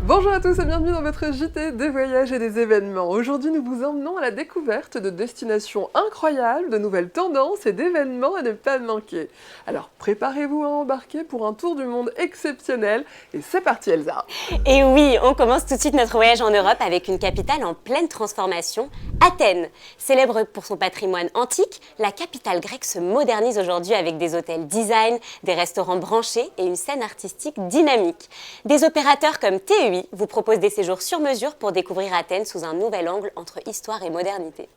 Bonjour à tous et bienvenue dans votre JT des voyages et des événements. Aujourd'hui, nous vous emmenons à la découverte de destinations incroyables, de nouvelles tendances et d'événements à ne pas manquer. Alors, préparez-vous à embarquer pour un tour du monde exceptionnel et c'est parti Elsa. Et oui, on commence tout de suite notre voyage en Europe avec une capitale en pleine transformation, Athènes. Célèbre pour son patrimoine antique, la capitale grecque se modernise aujourd'hui avec des hôtels design, des restaurants branchés et une scène artistique dynamique. Des opérateurs comme TEI vous proposent des séjours sur mesure pour découvrir Athènes sous un nouvel angle entre histoire et modernité.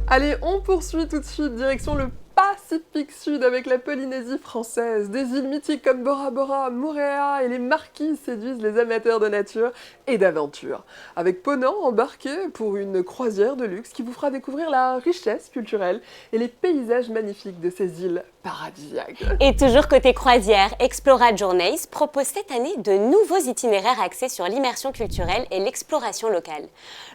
Allez, on poursuit tout de suite, direction le Pacifique Sud avec la Polynésie française. Des îles mythiques comme Bora Bora, Moorea et les Marquises séduisent les amateurs de nature et d'aventure. Avec Ponant, embarquez pour une croisière de luxe qui vous fera découvrir la richesse culturelle et les paysages magnifiques de ces îles paradisiaques. Et toujours côté croisière, Explora Journeys propose cette année de nouveaux itinéraires axés sur l'immersion culturelle et l'exploration locale.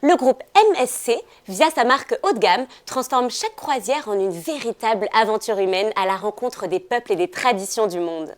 Le groupe MSC, via sa marque haut de gamme, transforme chaque croisière en une véritable aventure humaine à la rencontre des peuples et des traditions du monde.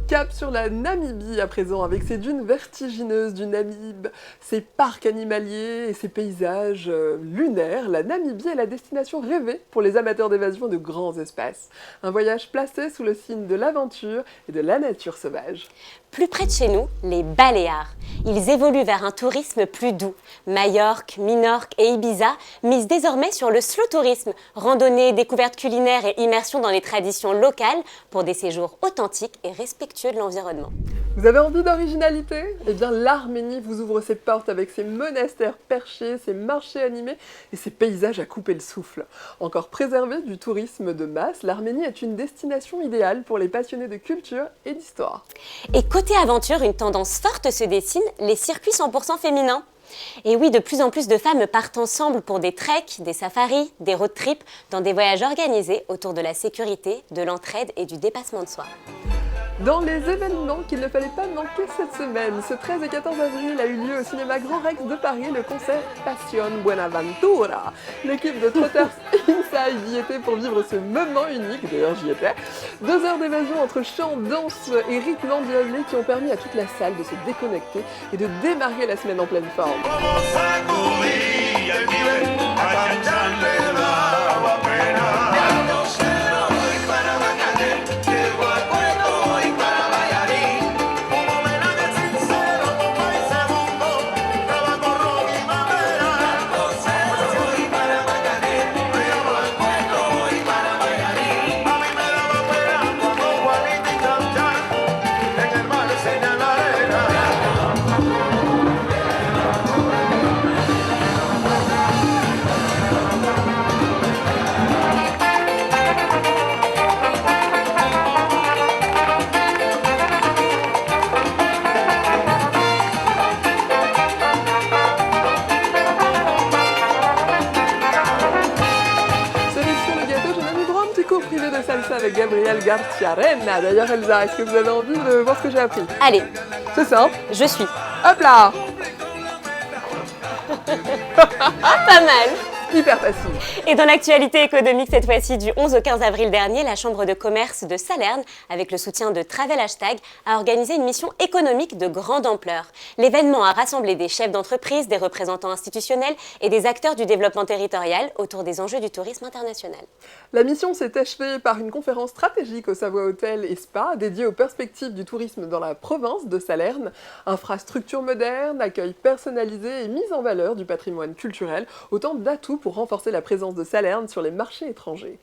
Cap sur la Namibie à présent, avec ses dunes vertigineuses du Namib, ses parcs animaliers et ses paysages lunaires. La Namibie est la destination rêvée pour les amateurs d'évasion de grands espaces. Un voyage placé sous le signe de l'aventure et de la nature sauvage. Plus près de chez nous, les Baléares. Ils évoluent vers un tourisme plus doux. Majorque, Minorque et Ibiza misent désormais sur le slow tourisme, randonnée, découvertes culinaires et immersion dans les traditions locales pour des séjours authentiques et respectueux de l'environnement. Vous avez envie d'originalité ? Eh bien, l'Arménie vous ouvre ses portes avec ses monastères perchés, ses marchés animés et ses paysages à couper le souffle. Encore préservée du tourisme de masse, l'Arménie est une destination idéale pour les passionnés de culture et d'histoire. Et côté aventure, une tendance forte se dessine, les circuits 100% féminins. Et oui, de plus en plus de femmes partent ensemble pour des treks, des safaris, des road trips, dans des voyages organisés autour de la sécurité, de l'entraide et du dépassement de soi. Dans les événements qu'il ne fallait pas manquer cette semaine, ce 13 et 14 avril a eu lieu au cinéma Grand Rex de Paris le concert Passion Buenaventura. L'équipe de Trotters Inside y était pour vivre ce moment unique, d'ailleurs j'y étais. 2 heures d'évasion entre chant, danse et rythme endiablé qui ont permis à toute la salle de se déconnecter et de démarrer la semaine en pleine forme. Salsa avec Gabriel Garcia-Renna. D'ailleurs Elsa, est-ce que vous avez envie de voir ce que j'ai appris? Allez, C'est simple. je suis. Hop là. Pas mal. Hyper facile. Et dans l'actualité économique cette fois-ci, du 11 au 15 avril dernier, la Chambre de commerce de Salerne, avec le soutien de Travel Hashtag, a organisé une mission économique de grande ampleur. L'événement a rassemblé des chefs d'entreprise, des représentants institutionnels et des acteurs du développement territorial autour des enjeux du tourisme international. La mission s'est achevée par une conférence stratégique au Savoie Hôtel et Spa dédiée aux perspectives du tourisme dans la province de Salerne. Infrastructures modernes, accueil personnalisé et mise en valeur du patrimoine culturel, autant d'atouts pour renforcer la présence de Salerne sur les marchés étrangers.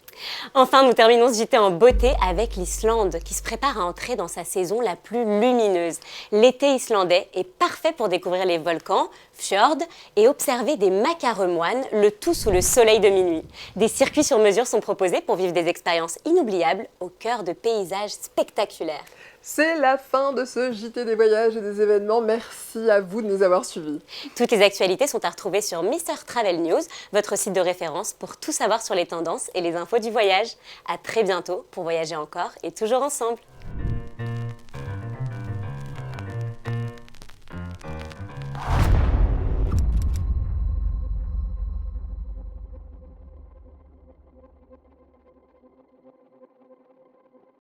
Enfin, nous terminons ce JT en beauté avec l'Islande, qui se prépare à entrer dans sa saison la plus lumineuse. L'été islandais est parfait pour découvrir les volcans, fjords et observer des macaremoines, le tout sous le soleil de minuit. Des circuits sur mesure sont proposés pour vivre des expériences inoubliables au cœur de paysages spectaculaires. C'est la fin de ce JT des voyages et des événements. Merci à vous de nous avoir suivis. Toutes les actualités sont à retrouver sur Mr Travel News, votre site de référence pour tout savoir sur les tendances et les infos du voyage. À très bientôt pour voyager encore et toujours ensemble.